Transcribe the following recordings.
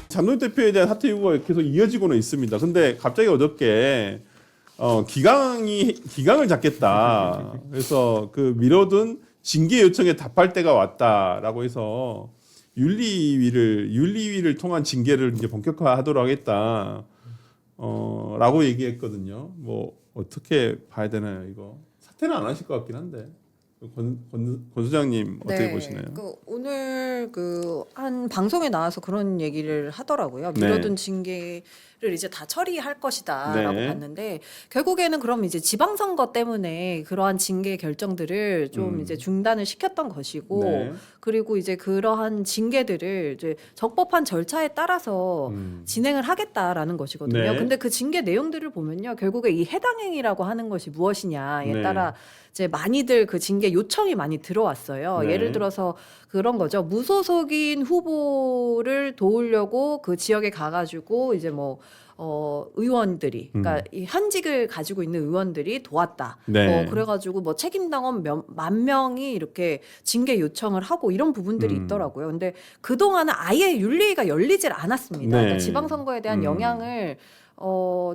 장동혁 대표에 대한 사퇴 요구가 계속 이어지고는 있습니다. 근데 갑자기 어저께 기강을 잡겠다. 그래서 그 미뤄둔 징계 요청에 답할 때가 왔다라고 해서 윤리위를 통한 징계를 이제 본격화하도록 하겠다. 라고 얘기했거든요. 뭐 어떻게 봐야 되나요, 이거? 사퇴는 안 하실 것 같긴 한데. 권 소장님 어떻게 보시나요? 오늘 한 방송에 나와서 그런 얘기를 하더라고요. 미뤄둔 징계를 이제 다 처리할 것이다라고 봤는데 결국에는 그럼 이제 지방선거 때문에 그러한 징계 결정들을 좀 이제 중단을 시켰던 것이고 그리고 이제 그러한 징계들을 이제 적법한 절차에 따라서 진행을 하겠다라는 것이거든요. 근데 그 징계 내용들을 보면요, 결국에 이 해당 행위라고 하는 것이 무엇이냐에 따라 이제 많이들 그 징계 요청이 많이 들어왔어요. 예를 들어서 그런 거죠. 무소속인 후보를 도우려고 그 지역에 가가지고 이제 뭐 의원들이, 그러니까 이 현직을 가지고 있는 의원들이 도왔다. 그래가지고 뭐 책임당원 10,000명이 이렇게 징계 요청을 하고 이런 부분들이 있더라고요. 근데 그동안은 아예 윤리위가 열리질 않았습니다. 그러니까 지방선거에 대한 영향을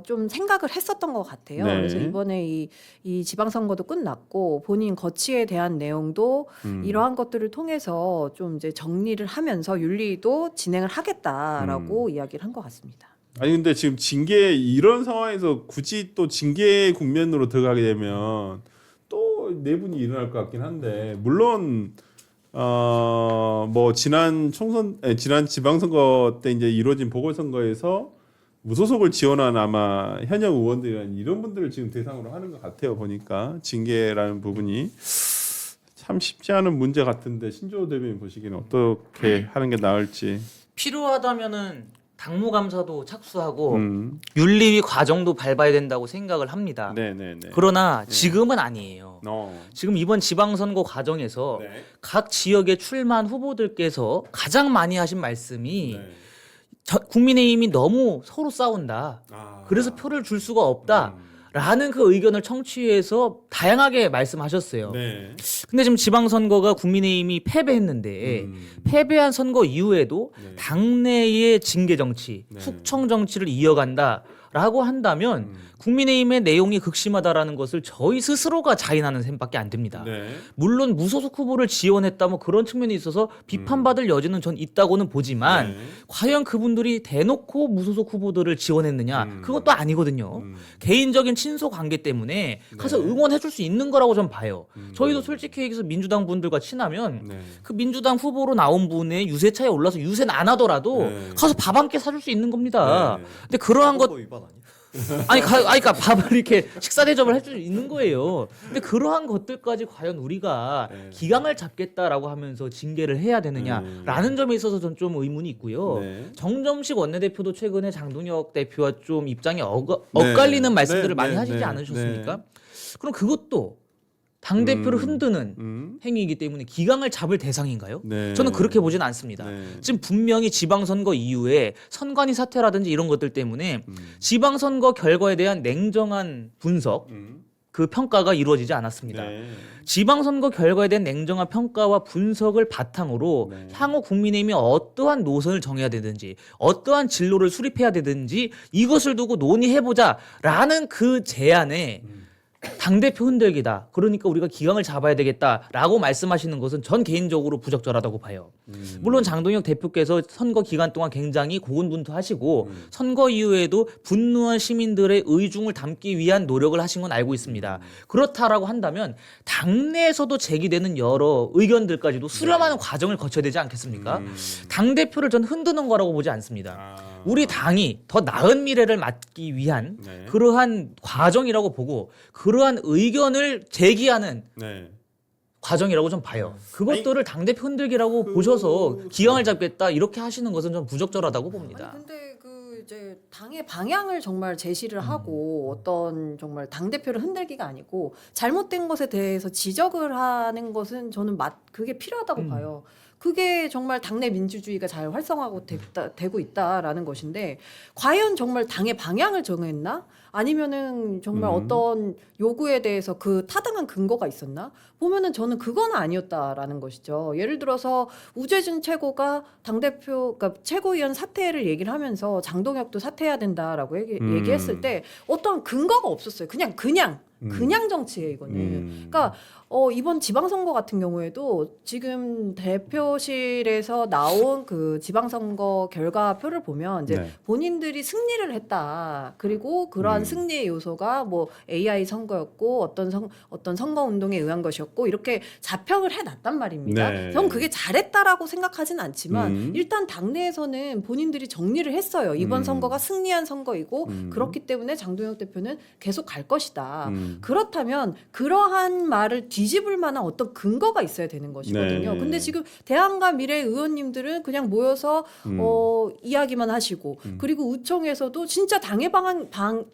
좀 생각을 했었던 것 같아요. 그래서 이번에 이 지방선거도 끝났고 본인 거취에 대한 내용도 이러한 것들을 통해서 좀 이제 정리를 하면서 윤리도 진행을 하겠다라고 이야기를 한 것 같습니다. 아니 근데 지금 징계 이런 상황에서 굳이 또 징계 국면으로 들어가게 되면 또 내분이 일어날 것 같긴 한데 물론 뭐 지난 지방선거 때 이제 이루어진 보궐선거에서 무소속을 지원한 아마 현역 의원들이나 이런 분들을 지금 대상으로 하는 것 같아요. 보니까 징계라는 부분이 참 쉽지 않은 문제 같은데 신조호 대변인 보시기에는 어떻게 하는 게 나을지. 필요하다면은 당무감사도 착수하고 윤리위 과정도 밟아야 된다고 생각을 합니다. 그러나 지금은 아니에요. 지금 이번 지방선거 과정에서 각 지역에 출마한 후보들께서 가장 많이 하신 말씀이 국민의힘이 너무 서로 싸운다. 그래서 표를 줄 수가 없다. 라는 그 의견을 청취해서 다양하게 말씀하셨어요. 근데 지금 지방선거가 국민의힘이 패배했는데 패배한 선거 이후에도 당내의 징계 정치, 숙청 정치를 이어간다라고 한다면 국민의힘의 내용이 극심하다라는 것을 저희 스스로가 자인하는 셈밖에 안 됩니다. 물론 무소속 후보를 지원했다 뭐 그런 측면이 있어서 비판받을 여지는 전 있다고는 보지만 과연 그분들이 대놓고 무소속 후보들을 지원했느냐 그것도 아니거든요. 개인적인 친소 관계 때문에 가서 응원해줄 수 있는 거라고 전 봐요. 저희도 솔직히 얘기해서 민주당 분들과 친하면 그 민주당 후보로 나온 분의 유세차에 올라서 유세는 안 하더라도 가서 밥 한 끼 사줄 수 있는 겁니다. 근데 그러한 것 그러니까 밥을 이렇게 식사 대접을 할 수 있는 거예요. 근데 그러한 것들까지 과연 우리가 기강을 잡겠다라고 하면서 징계를 해야 되느냐라는 점에 있어서 전 좀 의문이 있고요. 정점식 원내대표도 최근에 장동혁 대표와 좀 입장이 엇갈리는 말씀들을 많이 하시지 않으셨습니까? 그럼 그것도 당대표를 흔드는 행위이기 때문에 기강을 잡을 대상인가요? 저는 그렇게 보진 않습니다. 지금 분명히 지방선거 이후에 선관위 사퇴라든지 이런 것들 때문에 지방선거 결과에 대한 냉정한 분석, 그 평가가 이루어지지 않았습니다. 지방선거 결과에 대한 냉정한 평가와 분석을 바탕으로 향후 국민의힘이 어떠한 노선을 정해야 되든지 어떠한 진로를 수립해야 되든지 이것을 두고 논의해보자라는 그 제안에 당대표 흔들기다. 그러니까 우리가 기강을 잡아야 되겠다라고 말씀하시는 것은 전 개인적으로 부적절하다고 봐요. 물론 장동혁 대표께서 선거 기간 동안 굉장히 고군분투하시고 선거 이후에도 분노한 시민들의 의중을 담기 위한 노력을 하신 건 알고 있습니다. 그렇다라고 한다면 당내에서도 제기되는 여러 의견들까지도 수렴하는 과정을 거쳐야 되지 않겠습니까? 당대표를 전 흔드는 거라고 보지 않습니다. 우리 당이 더 나은 미래를 맞기 위한 그러한 과정이라고 보고 그러한 의견을 제기하는 과정이라고 좀 봐요. 그것들을 당대표 흔들기라고 보셔서 기강을 잡겠다 이렇게 하시는 것은 좀 부적절하다고 봅니다. 근데 이제 당의 방향을 정말 제시를 하고 어떤 정말 당대표를 흔들기가 아니고 잘못된 것에 대해서 지적을 하는 것은 저는 그게 필요하다고 봐요. 그게 정말 당내 민주주의가 잘 활성화하고 되고 있다라는 것인데 과연 정말 당의 방향을 정했나? 아니면은 정말 어떤 요구에 대해서 그 타당한 근거가 있었나? 보면은 저는 그건 아니었다라는 것이죠. 예를 들어서 우재준 최고가 당대표, 그러니까 최고위원 사퇴를 얘기를 하면서 장동혁도 사퇴해야 된다라고 얘기했을 때 어떤 근거가 없었어요. 그냥 정치예요, 이거는. 그러니까 이번 지방선거 같은 경우에도 지금 대표실에서 나온 그 지방선거 결과표를 보면 이제 네. 본인들이 승리를 했다. 그리고 그러한 승리의 요소가 뭐 AI 선거였고 어떤 선거 운동에 의한 것이었고 이렇게 자평을 해놨단 말입니다. 네. 전 그게 잘했다라고 생각하진 않지만 일단 당내에서는 본인들이 정리를 했어요. 이번 선거가 승리한 선거이고 그렇기 때문에 장동혁 대표는 계속 갈 것이다. 그렇다면 그러한 말을 뒤집을 만한 어떤 근거가 있어야 되는 것이거든요. 네. 근데 지금 대한과 미래 의원님들은 그냥 모여서 이야기만 하시고 그리고 우총에서도 진짜 당에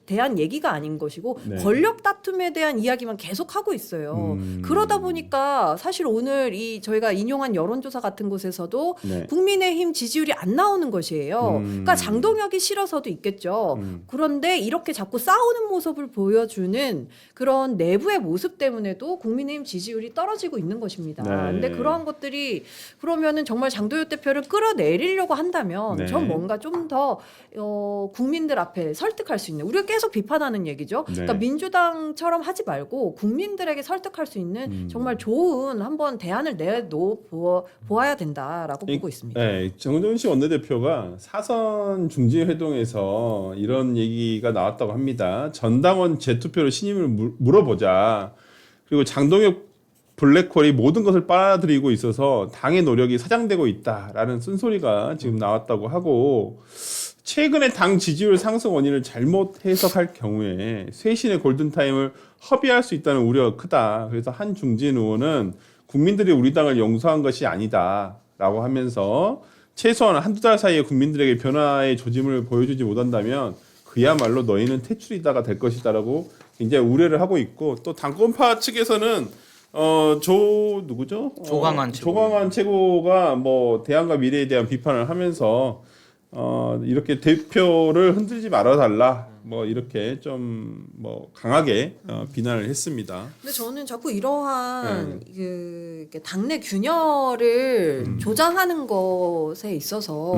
대한 얘기가 아닌 것이고 네. 권력 다툼에 대한 이야기만 계속 하고 있어요. 그러다 보니까 사실 오늘 저희가 인용한 여론조사 같은 곳에서도 네. 국민의힘 지지율이 안 나오는 것이에요. 그러니까 장동혁이 싫어서도 있겠죠. 그런데 이렇게 자꾸 싸우는 모습을 보여주는 그런 내부의 모습 때문에도 국민의힘 지지율이 떨어지고 있는 것입니다. 네. 근데 그러한 것들이 그러면은 정말 장동혁 대표를 끌어내리려고 한다면 네. 전 뭔가 좀 더 국민들 앞에 설득할 수 있는 우리가 계속 비판하는 얘기죠. 네. 그러니까 민주당처럼 하지 말고 국민들에게 설득할 수 있는 정말 좋은 한번 대안을 보아야 된다라고 보고 있습니다. 네, 정정식 원내대표가 사선 중진회동에서 이런 얘기가 나왔다고 합니다. 전당원 재투표로 신임을 물어보자. 그리고 장동혁 블랙홀이 모든 것을 빨아들이고 있어서 당의 노력이 사장되고 있다라는 쓴소리가 지금 나왔다고 하고 최근에 당 지지율 상승 원인을 잘못 해석할 경우에 쇄신의 골든타임을 허비할 수 있다는 우려가 크다. 그래서 한 중진 의원은 국민들이 우리 당을 용서한 것이 아니다라고 하면서 최소한 한두 달 사이에 국민들에게 변화의 조짐을 보여주지 못한다면 그야말로 너희는 퇴출이다가 될 것이다라고 굉장히 우려를 하고 있고 또 당권파 측에서는 누구죠? 조광한 최고가 뭐 대안과 미래에 대한 비판을 하면서 이렇게 대표를 흔들지 말아달라 뭐 이렇게 좀 뭐 강하게 비난을 했습니다. 근데 저는 자꾸 이러한 당내 균열을 조장하는 것에 있어서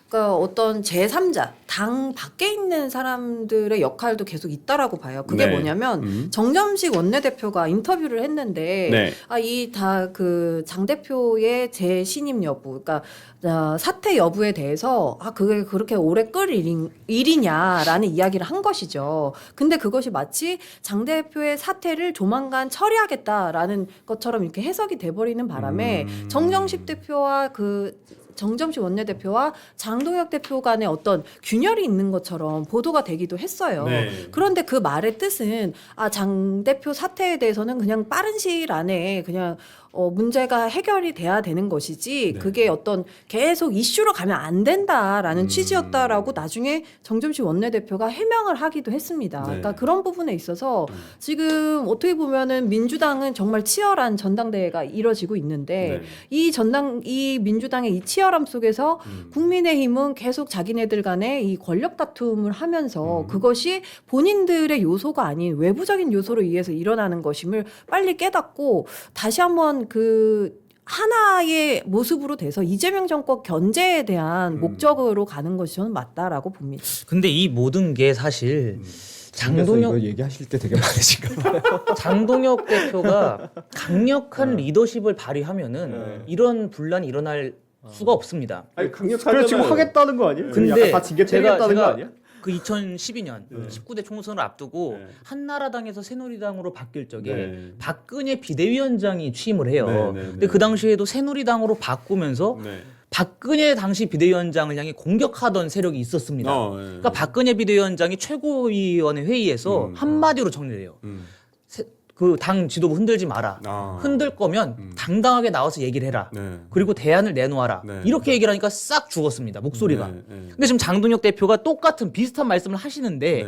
그러니까 어떤 제3자, 당 밖에 있는 사람들의 역할도 계속 있다라고 봐요. 그게 네. 뭐냐면 정점식 원내대표가 인터뷰를 했는데 네. 장 대표의 재신임 여부, 그러니까 사퇴 여부에 대해서 그게 그렇게 오래 끌 일이냐라는 이야기를 한 것이죠. 근데 그것이 마치 장 대표의 사퇴를 조만간 처리하겠다라는 것처럼 이렇게 해석이 돼버리는 바람에 정점식 원내대표와 장동혁 대표 간의 어떤 균열이 있는 것처럼 보도가 되기도 했어요. 네. 그런데 그 말의 뜻은 장 대표 사퇴에 대해서는 그냥 빠른 시일 안에 그냥 문제가 해결이 돼야 되는 것이지 네. 그게 어떤 계속 이슈로 가면 안 된다라는 취지였다라고 나중에 정점식 원내대표가 해명을 하기도 했습니다. 네. 그러니까 그런 부분에 있어서 지금 어떻게 보면은 민주당은 정말 치열한 전당대회가 이뤄지고 있는데 이 민주당의 이 치열함 속에서 국민의힘은 계속 자기네들 간에 이 권력 다툼을 하면서 그것이 본인들의 요소가 아닌 외부적인 요소로 의해서 일어나는 것임을 빨리 깨닫고 다시 한번 하나의 모습으로 돼서 이재명 정권 견제에 대한 목적으로 가는 것이 저는 맞다라고 봅니다. 근데 이 모든 게 사실 장동혁 얘기하실 때 되게 많으신가 봐요. 장동혁 대표가 강력한 리더십을 발휘하면은 이런 분란이 일어날 수가 없습니다. 아니 그래 지금 하겠다는 거 아니에요? 근데 약간 다 징계 때리겠다는 거 아니야? 그 2012년 19대 총선을 앞두고 한나라당에서 새누리당으로 바뀔 적에 박근혜 비대위원장이 취임을 해요. 근데 그 당시에도 새누리당으로 바꾸면서 박근혜 당시 비대위원장을 향해 공격하던 세력이 있었습니다. 그러니까 박근혜 비대위원장이 최고위원회 회의에서 한마디로 정리를 해요. 그 당 지도부 흔들지 마라. 흔들 거면 당당하게 나와서 얘기를 해라. 그리고 대안을 내놓아라. 이렇게 얘기를 하니까 싹 죽었습니다. 목소리가. 근데 지금 장동혁 대표가 비슷한 말씀을 하시는데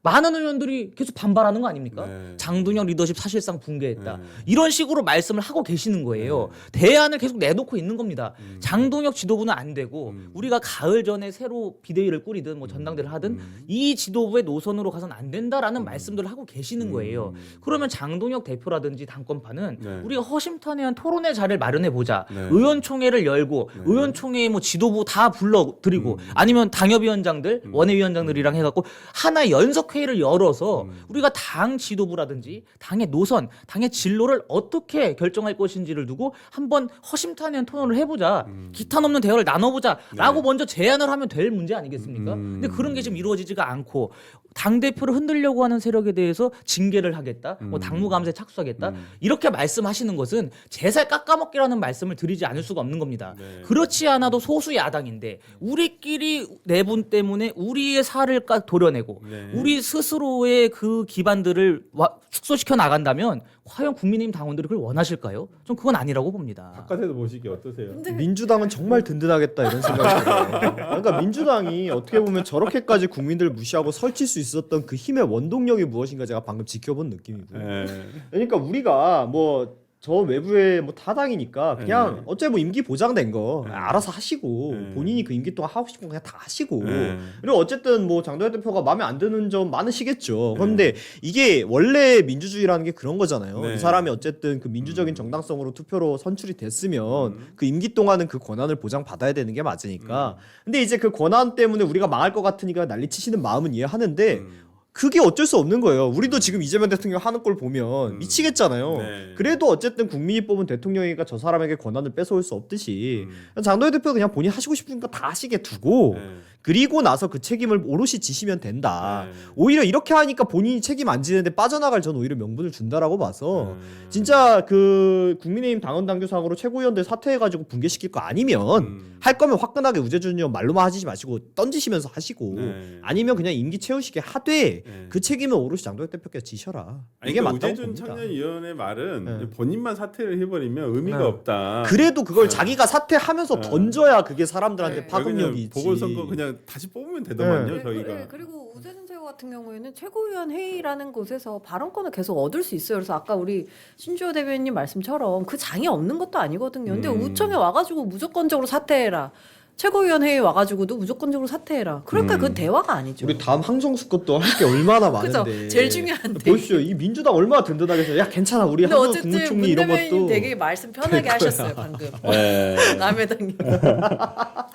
많은 의원들이 계속 반발하는 거 아닙니까? 네. 장동혁 리더십 사실상 붕괴했다. 네. 이런 식으로 말씀을 하고 계시는 거예요. 대안을 계속 내놓고 있는 겁니다. 장동혁 지도부는 안 되고 우리가 가을 전에 새로 비대위를 꾸리든 뭐 전당대를 하든 이 지도부의 노선으로 가서는 안 된다라는 말씀들을 하고 계시는 거예요. 그러면 장동혁 대표라든지 당권파는 네. 우리가 허심탄회한 토론의 자리를 마련해 보자. 네. 의원총회를 열고 의원총회에 뭐 지도부 다 불러드리고 아니면 당협위원장들 원외위원장들이랑 해갖고 하나의 연석회의를 열어서 우리가 당 지도부라든지 당의 노선, 당의 진로를 어떻게 결정할 것인지를 두고 한번 허심탄회한 토론을 해보자. 기탄 없는 대화를 나눠보자라고 네. 먼저 제안을 하면 될 문제 아니겠습니까? 근데 그런 게 지금 이루어지지가 않고 당대표를 흔들려고 하는 세력에 대해서 징계를 하겠다, 뭐 당무감사에 착수하겠다 이렇게 말씀하시는 것은 제살 깎아먹기라는 말씀을 드리지 않을 수가 없는 겁니다. 네. 그렇지 않아도 소수 야당인데 우리끼리 내분 때문에 우리의 살을 도려내고 네. 우리 스스로의 그 기반들을 축소시켜 나간다면 과연 국민의힘 당원들이 그걸 원하실까요? 전 그건 아니라고 봅니다. 바깥에서 보시기 어떠세요? 민주당은 정말 든든하겠다 이런 생각이 들어요. 그러니까 민주당이 어떻게 보면 저렇게까지 국민들을 무시하고 설칠 수 있었던 그 힘의 원동력이 무엇인가 제가 방금 지켜본 느낌이고요. 네. 그러니까 우리가 뭐 저 외부의 뭐 타당이니까 그냥 어차피 뭐 임기 보장된 거 알아서 하시고 본인이 그 임기 동안 하고 싶은 거 그냥 다 하시고 그리고 어쨌든 뭐 장동혁 대표가 마음에 안 드는 점 많으시겠죠. 그런데 이게 원래 민주주의라는 게 그런 거잖아요. 네. 이 사람이 어쨌든 그 민주적인 정당성으로 투표로 선출이 됐으면 그 임기 동안은 그 권한을 보장받아야 되는 게 맞으니까. 근데 이제 그 권한 때문에 우리가 망할 것 같으니까 난리치시는 마음은 이해하는데 그게 어쩔 수 없는 거예요. 우리도 지금 이재명 대통령 하는 걸 보면 미치겠잖아요. 네. 그래도 어쨌든 국민이 뽑은 대통령이니까 저 사람에게 권한을 뺏어올 수 없듯이 장동혁 대표 그냥 본인 하시고 싶은 거 다 하시게 두고 네. 그리고 나서 그 책임을 오롯이 지시면 된다. 네. 오히려 이렇게 하니까 본인이 책임 안 지는데 빠져나갈 전 오히려 명분을 준다라고 봐서 진짜 그 국민의힘 당원 당규상으로 최고위원들 사퇴해가지고 붕괴시킬 거 아니면 할 거면 화끈하게 우재준 의원 말로만 하지 마시고 던지시면서 하시고 네. 아니면 그냥 임기 채우시게 하되 네. 그 책임은 오롯이 장동혁 대표께서 지셔라. 아니, 이게 그러니까 맞다고 우재준 봅니다. 청년위원회 말은 네. 본인만 사퇴를 해버리면 의미가 네. 없다. 그래도 그걸 자기가 사퇴하면서 던져야 그게 사람들한테 네. 파급력이 있지. 보궐선거 그냥 다시 뽑으면 되더만요. 네, 저희가. 그리고 우재준 최고 같은 경우에는 최고위원 회의라는 곳에서 발언권을 계속 얻을 수 있어요. 그래서 아까 우리 신주호 대변인 말씀처럼 그 장이 없는 것도 아니거든요. 근데 우청에 와가지고 무조건적으로 사퇴해라. 최고위원 회의 와가지고도 무조건적으로 사퇴해라. 그러니까 그건 대화가 아니죠. 우리 다음 항정수 것도 할 게 얼마나 그죠? 많은데. 제일 중요한데. 보십시오. 이 민주당 얼마나 든든하게 해서 야 괜찮아 우리 근데 한국 어쨌든 국무총리 문 이런 대변인 것도 되게 말씀 편하게 하셨어요 방금. 네. 남해당님.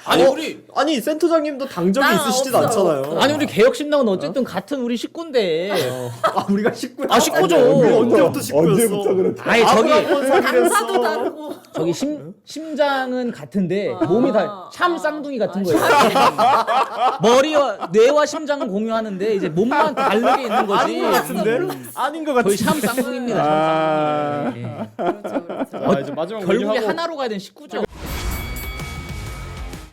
아니 우리 아니 센터장님도 당적이 나 있으시지도 없어. 않잖아요. 아니 우리 개혁신당은 어쨌든 같은 우리 식구인데. 아 우리가 식구야. 아, 식구죠. 우리 언제부터 식구였어? 언제부터 그렇게? 아니 저기 당사도 다르고. 저기 심장은 같은데 몸이 다 참 쌍둥이 같은 거예요. 머리와 뇌와 심장은 공유하는데 이제 몸만 다르게 있는 거지. 아닌 것 같은데? 아닌 것 거의 같은데. 참 쌍둥이입니다. 참 쌍둥이. 예. 그렇죠, 그렇죠. 자, 이제 마지막 결국에 메뉴 하고 하나로 가야 되는 식구죠.